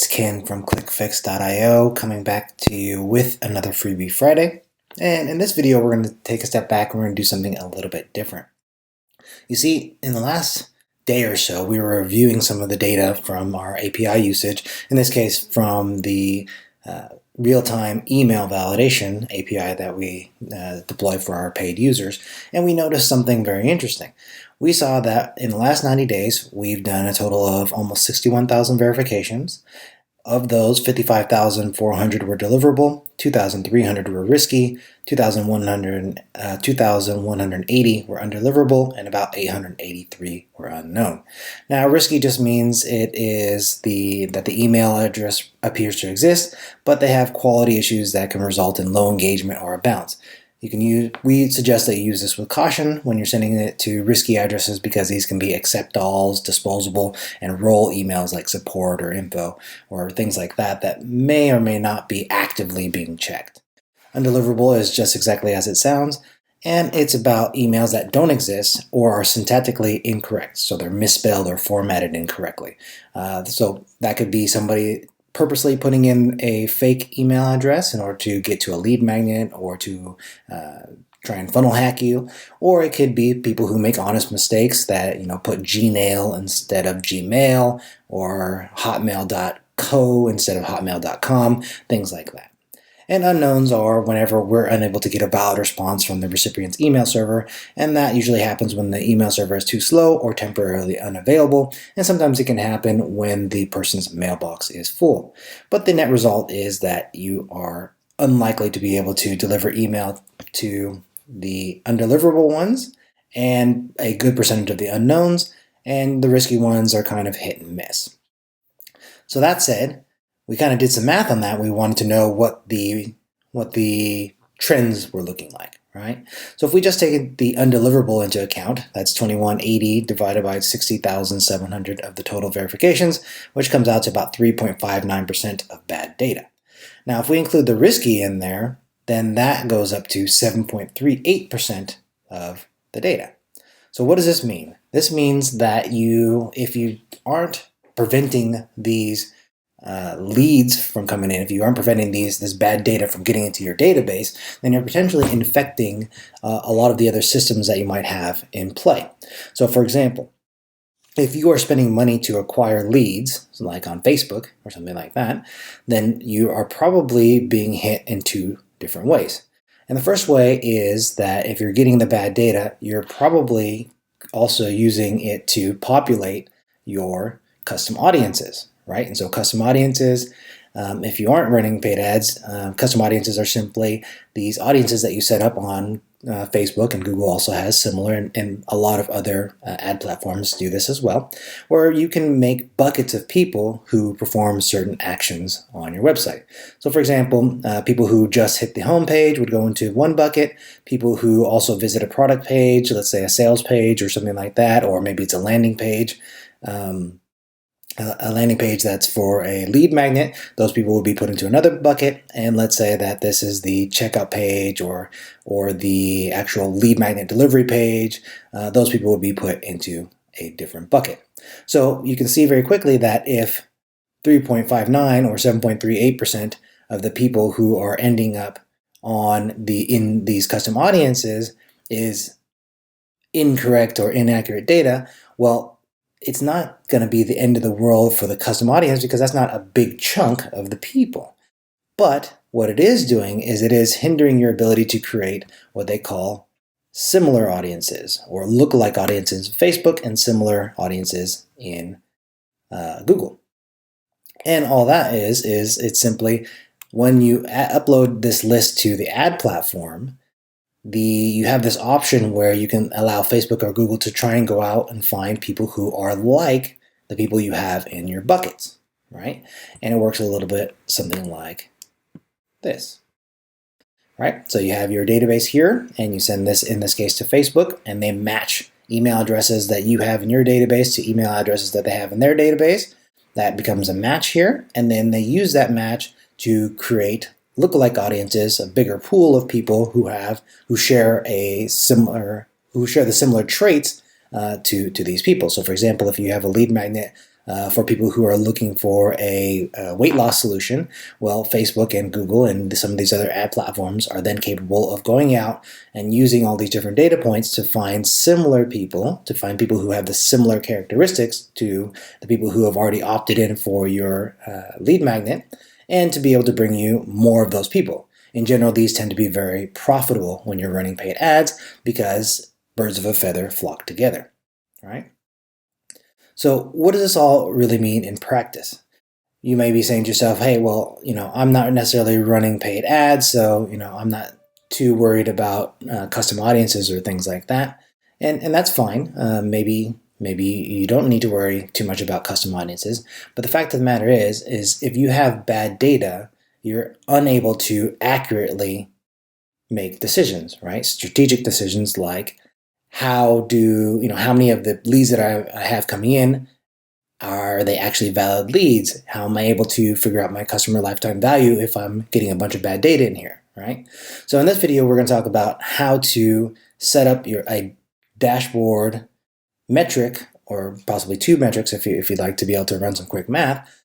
It's Ken from ClickFix.io coming back to you with another Freebie Friday. And in this video, we're going to take a step back and we're going to do something a little bit different. You see, in the last day or so, we were reviewing some of the data from our API usage, in this case from the real-time email validation API that we deploy for our paid users, and we noticed something very interesting. We saw that in the last 90 days, we've done a total of almost 61,000 verifications. Of those, 55,400 were deliverable, 2,300 were risky, 2,180 were undeliverable, and about 883 were unknown. Now, risky just means it is that the email address appears to exist, but they have quality issues that can result in low engagement or a bounce. We suggest that you use this with caution when you're sending it to risky addresses because these can be accept alls, disposable, and role emails like support or info or things like that may or may not be actively being checked. Undeliverable is just exactly as it sounds, and it's about emails that don't exist or are syntactically incorrect, so they're misspelled or formatted incorrectly. So that could be somebody purposely putting in a fake email address in order to get to a lead magnet or to try and funnel hack you, or it could be people who make honest mistakes that put Gmail instead of Gmail or hotmail.co instead of hotmail.com, things like that. And unknowns are whenever we're unable to get a valid response from the recipient's email server, and that usually happens when the email server is too slow or temporarily unavailable, and sometimes it can happen when the person's mailbox is full. But the net result is that you are unlikely to be able to deliver email to the undeliverable ones, and a good percentage of the unknowns, and the risky ones are kind of hit and miss. So that said, we kind of did some math on that. We wanted to know what the trends were looking like, right? So if we just take the undeliverable into account, that's 2180 divided by 60,700 of the total verifications, which comes out to about 3.59% of bad data. Now, if we include the risky in there, then that goes up to 7.38% of the data. So what does this mean? This means that if you aren't preventing these leads from coming in, if you aren't preventing this bad data from getting into your database, then you're potentially infecting a lot of the other systems that you might have in play. So for example, if you are spending money to acquire leads, like on Facebook or something like that, then you are probably being hit in two different ways. And the first way is that if you're getting the bad data, you're probably also using it to populate your custom audiences. Right? And so custom audiences, if you aren't running paid ads, custom audiences are simply these audiences that you set up on Facebook, and Google also has similar, and a lot of other ad platforms do this as well, where you can make buckets of people who perform certain actions on your website. So for example, people who just hit the home page would go into one bucket, people who also visit a product page, let's say a sales page or something like that, or maybe it's a landing page, that's for a lead magnet, those people will be put into another bucket. And let's say that this is the checkout page or the actual lead magnet delivery page, those people will be put into a different bucket. So you can see very quickly that if 3.59 or 7.38% of the people who are ending up in these custom audiences is incorrect or inaccurate data, well, it's not going to be the end of the world for the custom audience because that's not a big chunk of the people. But what it is doing is it is hindering your ability to create what they call similar audiences or lookalike audiences in Facebook and similar audiences in Google. And all that is it's simply when you upload this list to the ad platform, you have this option where you can allow Facebook or Google to try and go out and find people who are like the people you have in your buckets, right? And it works a little bit something like this, right? So you have your database here, and you send this, in this case, to Facebook, and they match email addresses that you have in your database to email addresses that they have in their database. That becomes a match here, and then they use that match to create lookalike audiences, a bigger pool of people who share the similar traits to these people. So for example, if you have a lead magnet for people who are looking for a weight loss solution, well, Facebook and Google and some of these other ad platforms are then capable of going out and using all these different data points to find similar people, to find people who have the similar characteristics to the people who have already opted in for your lead magnet, and to be able to bring you more of those people. In general, these tend to be very profitable when you're running paid ads because birds of a feather flock together, right? So what does this all really mean in practice? You may be saying to yourself, hey, well, I'm not necessarily running paid ads, so, I'm not too worried about custom audiences or things like that. And that's fine. Maybe you don't need to worry too much about custom audiences. But the fact of the matter is if you have bad data, you're unable to accurately make decisions, right? Strategic decisions like how many of the leads that I have coming in, are they actually valid leads? How am I able to figure out my customer lifetime value if I'm getting a bunch of bad data in here, right? So in this video, we're going to talk about how to set up a dashboard metric, or possibly two metrics if you'd like to be able to run some quick math,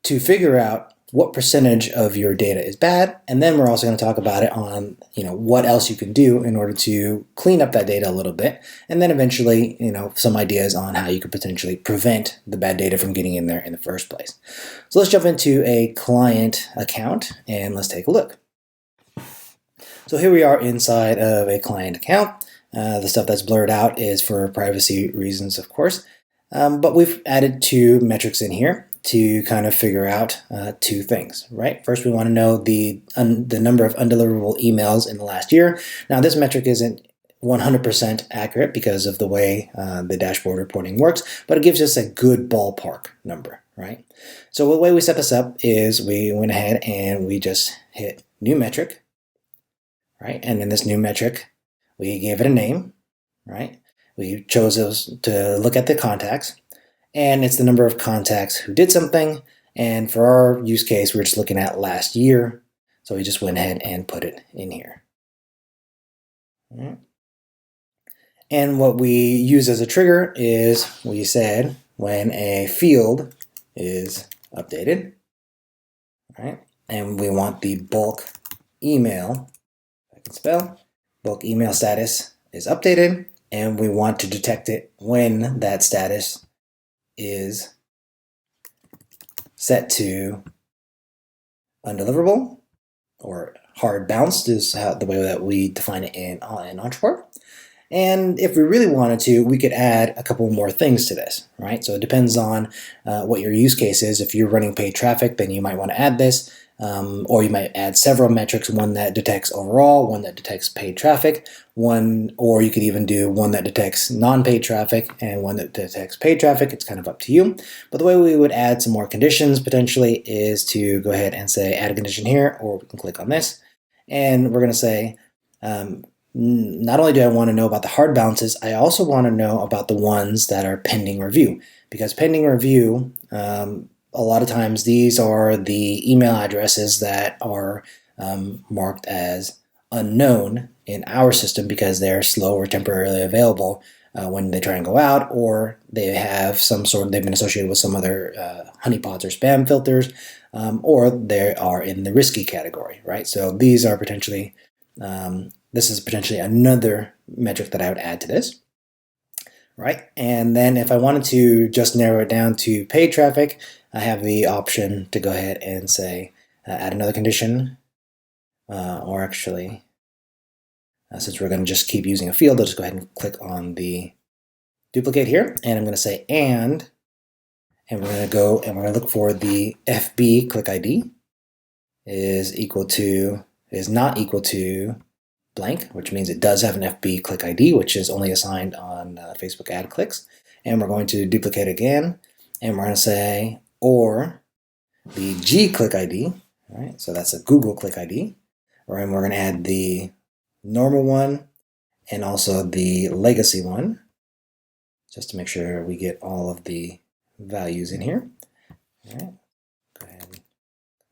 to figure out what percentage of your data is bad, and then we're also going to talk about it on what else you can do in order to clean up that data a little bit, and then eventually some ideas on how you could potentially prevent the bad data from getting in there in the first place. So let's jump into a client account and let's take a look. So here we are inside of a client account. The stuff that's blurred out is for privacy reasons, of course, but we've added two metrics in here to kind of figure out two things, right? First, we want to know the number of undeliverable emails in the last year. Now, this metric isn't 100% accurate because of the way the dashboard reporting works, but it gives us a good ballpark number, right? So the way we set this up is we went ahead and we just hit new metric, right? And in this new metric, we gave it a name, right? We chose to look at the contacts, and it's the number of contacts who did something. And for our use case, we're just looking at last year. So we just went ahead and put it in here. And what we use as a trigger is, we said when a field is updated, right? And we want the bulk email, if I can spell, bulk email status is updated, and we want to detect it when that status is set to undeliverable, or hard bounced is the way that we define it in Ontraport. And if we really wanted to, we could add a couple more things to this, right? So it depends on what your use case is. If you're running paid traffic, then you might want to add this. Or you might add several metrics, one that detects overall, one that detects paid traffic, or you could even do one that detects non-paid traffic and one that detects paid traffic. It's kind of up to you. But the way we would add some more conditions potentially is to go ahead and say add a condition here, or we can click on this. And we're going to say, not only do I want to know about the hard bounces, I also want to know about the ones that are pending review. Because pending review, a lot of times these are the email addresses that are marked as unknown in our system because they're slow or temporarily available when they try and go out, or they have they've been associated with some other honeypots or spam filters, or they are in the risky category, right? So these are potentially, this is potentially another metric that I would add to this. Right, and then if I wanted to just narrow it down to paid traffic, I have the option to go ahead and say add another condition, or actually, since we're going to just keep using a field, I'll just go ahead and click on the duplicate here, and I'm going to say and we're going to go and we're going to look for the FB click ID is not equal to blank, which means it does have an FB click ID, which is only assigned on Facebook ad clicks. And we're going to duplicate again, and we're going to say, or the G click ID, right? So that's a Google click ID. And we're going to add the normal one and also the legacy one, just to make sure we get all of the values in here. All right, go ahead and click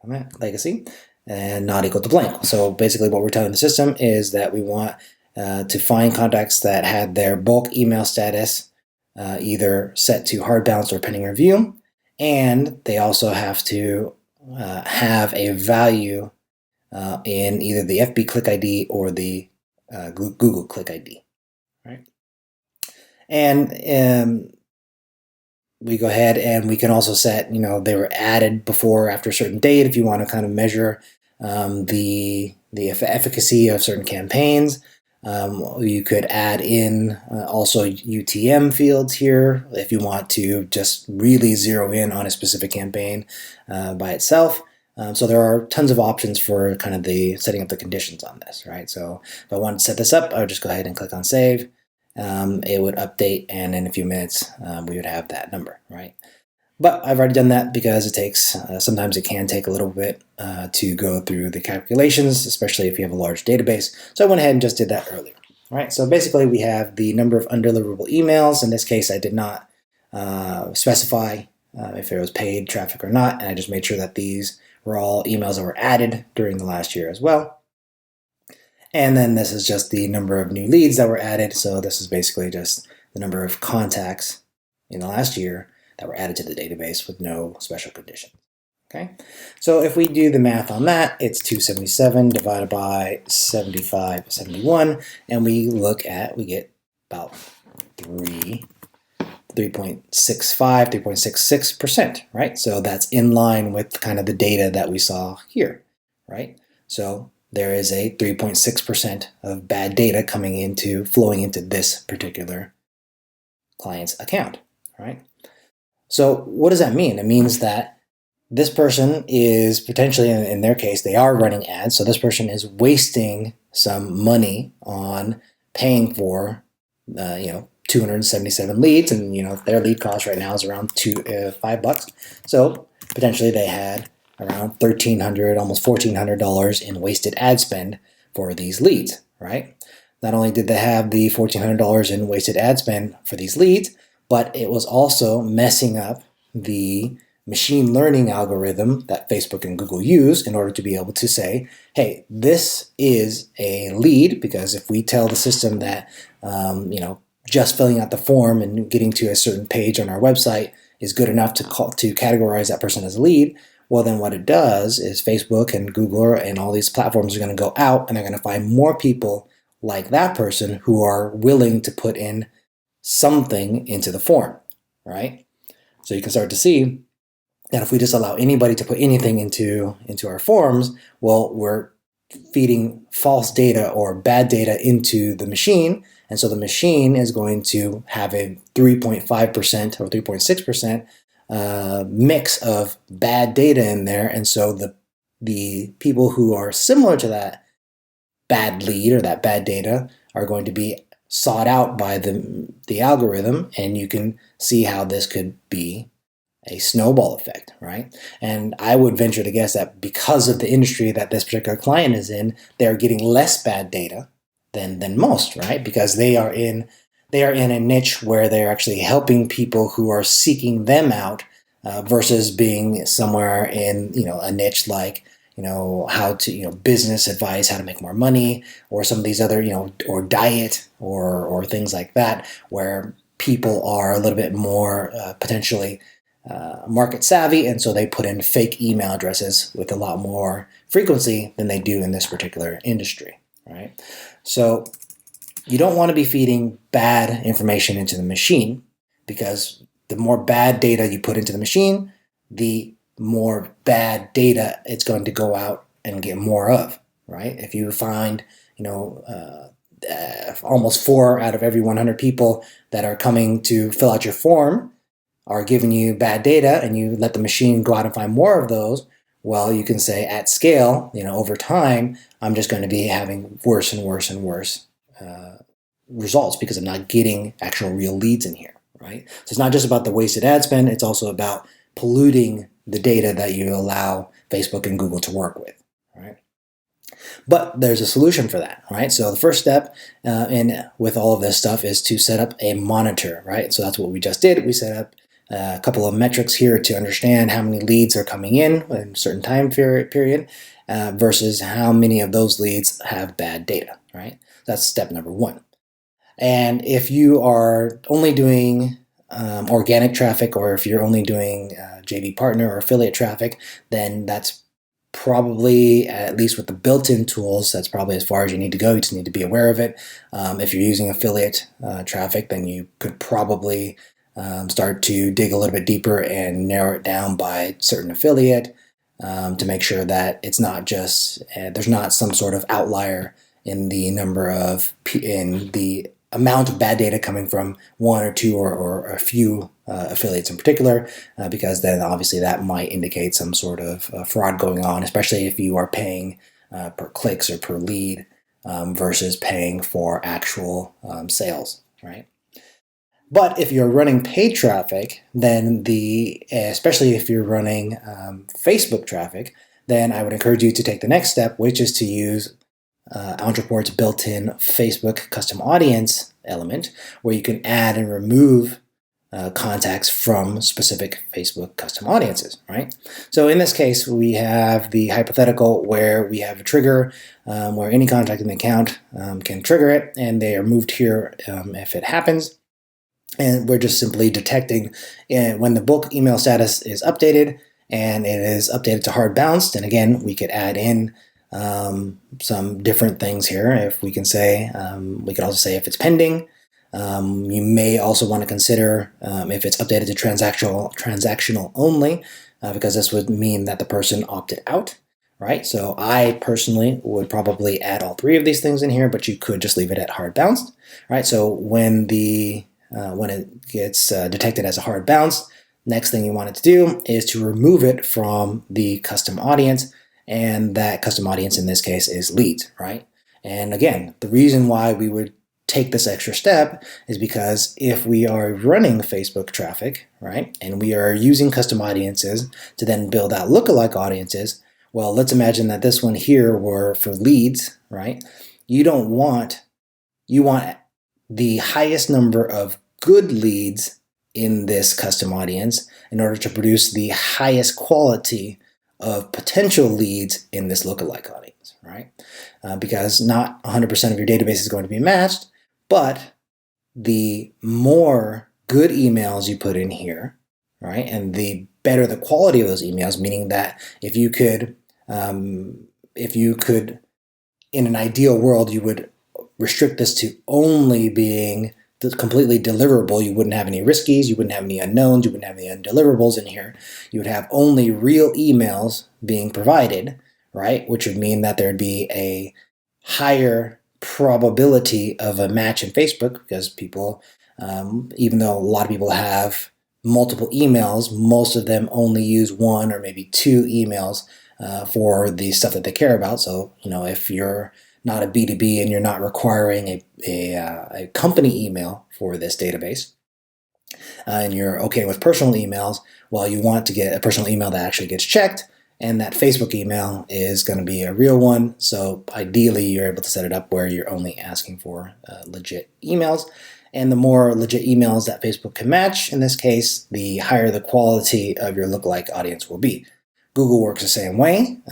on that, legacy. And not equal to blank. So basically what we're telling the system is that we want to find contacts that had their bulk email status either set to hard bounce or pending review, and they also have to have a value in either the FB Click ID or the Google Click ID, right? And we go ahead and we can also set, they were added before or after a certain date if you want to kind of measure the efficacy of certain campaigns. You could add in also UTM fields here if you want to just really zero in on a specific campaign by itself. So there are tons of options for kind of the setting up the conditions on this, right? So if I wanted to set this up, I would just go ahead and click on save. It would update, and in a few minutes we would have that number, right? But I've already done that because it takes, sometimes it can take a little bit to go through the calculations, especially if you have a large database. So I went ahead and just did that earlier. All right, so basically we have the number of undeliverable emails. In this case, I did not specify if it was paid traffic or not, and I just made sure that these were all emails that were added during the last year as well. And then this is just the number of new leads that were added. So this is basically just the number of contacts in the last year that were added to the database with no special condition. Okay, so if we do the math on that, it's 277 divided by 7571, and we get about 3.66%, right? So that's in line with kind of the data that we saw here, right? So there is a 3.6% of bad data flowing into this particular client's account, right? So what does that mean? It means that this person is potentially, in their case, they are running ads. So this person is wasting some money on paying for, 277 leads, and their lead cost right now is around $5. So potentially they had around $1,300, almost $1,400 in wasted ad spend for these leads, right? Not only did they have the $1,400 in wasted ad spend for these leads, but it was also messing up the machine learning algorithm that Facebook and Google use in order to be able to say, hey, this is a lead, because if we tell the system that, just filling out the form and getting to a certain page on our website is good enough to categorize that person as a lead, well, then what it does is Facebook and Google and all these platforms are going to go out and they're going to find more people like that person who are willing to put in something into the form, right? So you can start to see that if we just allow anybody to put anything into our forms, well, we're feeding false data or bad data into the machine, and so the machine is going to have a 3.5% or 3.6% mix of bad data in there, and so the people who are similar to that bad lead or that bad data are going to be sought out by the algorithm, and you can see how this could be a snowball effect, right? And I would venture to guess that because of the industry that this particular client is in, they're getting less bad data than most, right? Because they are in a niche where they're actually helping people who are seeking them out versus being somewhere in a niche like how to business advice, how to make more money, or some of these other or diet or things like that, where people are a little bit more potentially market savvy, and so they put in fake email addresses with a lot more frequency than they do in this particular industry, right? So you don't want to be feeding bad information into the machine, because the more bad data you put into the machine, the more bad data it's going to go out and get more of, right? If you find, almost 4 out of every 100 people that are coming to fill out your form are giving you bad data, and you let the machine go out and find more of those, well, you can say at scale, over time, I'm just going to be having worse and worse and worse results because I'm not getting actual real leads in here, right? So it's not just about the wasted ad spend, it's also about polluting the data that you allow Facebook and Google to work with, right? But there's a solution for that, right? So the first step with all of this stuff is to set up a monitor, right? So that's what we just did. We set up a couple of metrics here to understand how many leads are coming in a certain time period versus how many of those leads have bad data, right? That's step number 1. And if you are only doing organic traffic, or if you're only doing JV partner or affiliate traffic, then that's probably, at least with the built-in tools, that's probably as far as you need to go. You just need to be aware of it. If you're using affiliate traffic, then you could probably start to dig a little bit deeper and narrow it down by certain affiliate to make sure that it's not just, there's not some sort of outlier in the number of, in the amount of bad data coming from one or two or a few affiliates in particular, because then obviously that might indicate some sort of fraud going on, especially if you are paying per clicks or per lead versus paying for actual sales, right? But if you're running paid traffic, then especially if you're running Facebook traffic, then I would encourage you to take the next step, which is to use Ontraport's built-in Facebook custom audience element, where you can add and remove contacts from specific Facebook custom audiences, right? So in this case, we have the hypothetical where we have a trigger where any contact in the account can trigger it, and they are moved here if it happens. And we're just simply detecting when the bulk email status is updated and it is updated to hard bounced. And again, we could add in some different things here. If we can say, we could also say if it's pending. You may also want to consider if it's updated to transactional only, because this would mean that the person opted out, right? So I personally would probably add all three of these things in here, but you could just leave it at hard bounced, right? So when it gets detected as a hard bounce, next thing you want it to do is to remove it from the custom audience, and that custom audience in this case is leads, right? And again, the reason why we would take this extra step is because if we are running Facebook traffic, right, and we are using custom audiences to then build out lookalike audiences, well, let's imagine that this one here were for leads, right? You want the highest number of good leads in this custom audience in order to produce the highest quality of potential leads in this lookalike audience, right? Because not 100% of your database is going to be matched, but the more good emails you put in here, right, and the better the quality of those emails, meaning that if you could, in an ideal world, you would restrict this to only being completely deliverable. You wouldn't have any riskies, you wouldn't have any unknowns, you wouldn't have any undeliverables in here. You would have only real emails being provided, right? Which would mean that there'd be a higher probability of a match in Facebook, because people, even though a lot of people have multiple emails, most of them only use one or maybe two emails for the stuff that they care about. So, if you're not a B2B and you're not requiring a company email for this database, and you're okay with personal emails, well, you want to get a personal email that actually gets checked, and that Facebook email is going to be a real one. So ideally, you're able to set it up where you're only asking for legit emails. And the more legit emails that Facebook can match, in this case, the higher the quality of your lookalike audience will be. Google works the same way,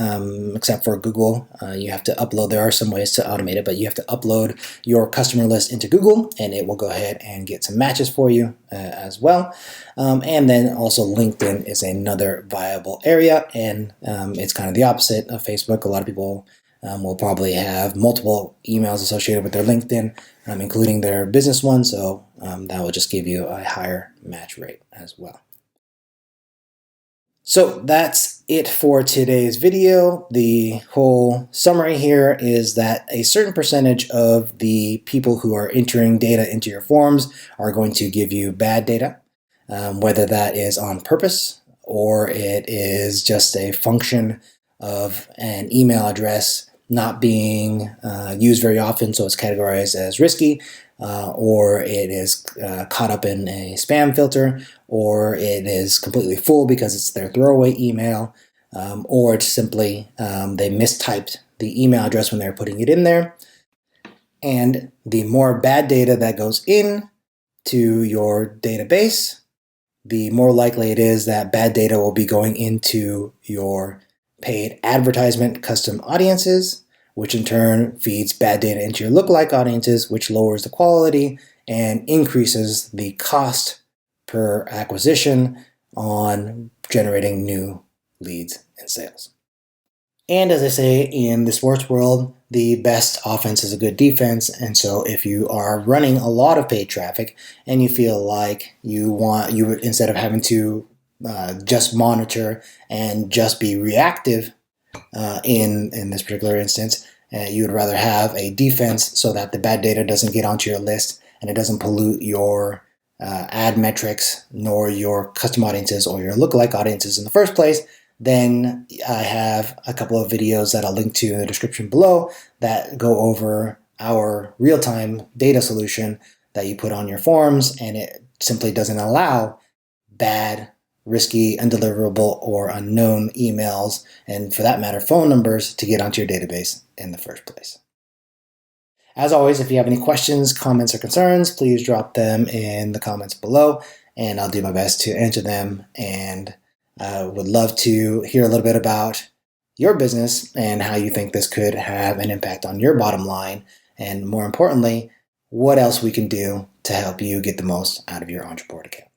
except for Google, you have to upload. There are some ways to automate it, but you have to upload your customer list into Google, and it will go ahead and get some matches for you as well. And then also LinkedIn is another viable area, and it's kind of the opposite of Facebook. A lot of people will probably have multiple emails associated with their LinkedIn, including their business one, so that will just give you a higher match rate as well. So that's it for today's video. The whole summary here is that a certain percentage of the people who are entering data into your forms are going to give you bad data, whether that is on purpose or it is just a function of an email address not being used very often, so it's categorized as risky, or it is caught up in a spam filter, or it is completely full because it's their throwaway email, or it's simply they mistyped the email address when they're putting it in there. And the more bad data that goes in to your database, the more likely it is that bad data will be going into your paid advertisement custom audiences, which in turn feeds bad data into your lookalike audiences, which lowers the quality and increases the cost per acquisition on generating new leads and sales. And as I say, in the sports world, the best offense is a good defense. And so if you are running a lot of paid traffic and you feel like you would, instead of having to just monitor and just be reactive in this particular instance, you would rather have a defense so that the bad data doesn't get onto your list and it doesn't pollute your ad metrics, nor your custom audiences or your lookalike audiences in the first place. Then I have a couple of videos that I'll link to in the description below that go over our real-time data solution that you put on your forms, and it simply doesn't allow bad, risky, undeliverable, or unknown emails, and for that matter, phone numbers, to get onto your database in the first place. As always, if you have any questions, comments, or concerns, please drop them in the comments below, and I'll do my best to answer them. And I would love to hear a little bit about your business and how you think this could have an impact on your bottom line, and more importantly, what else we can do to help you get the most out of your Ontraport account.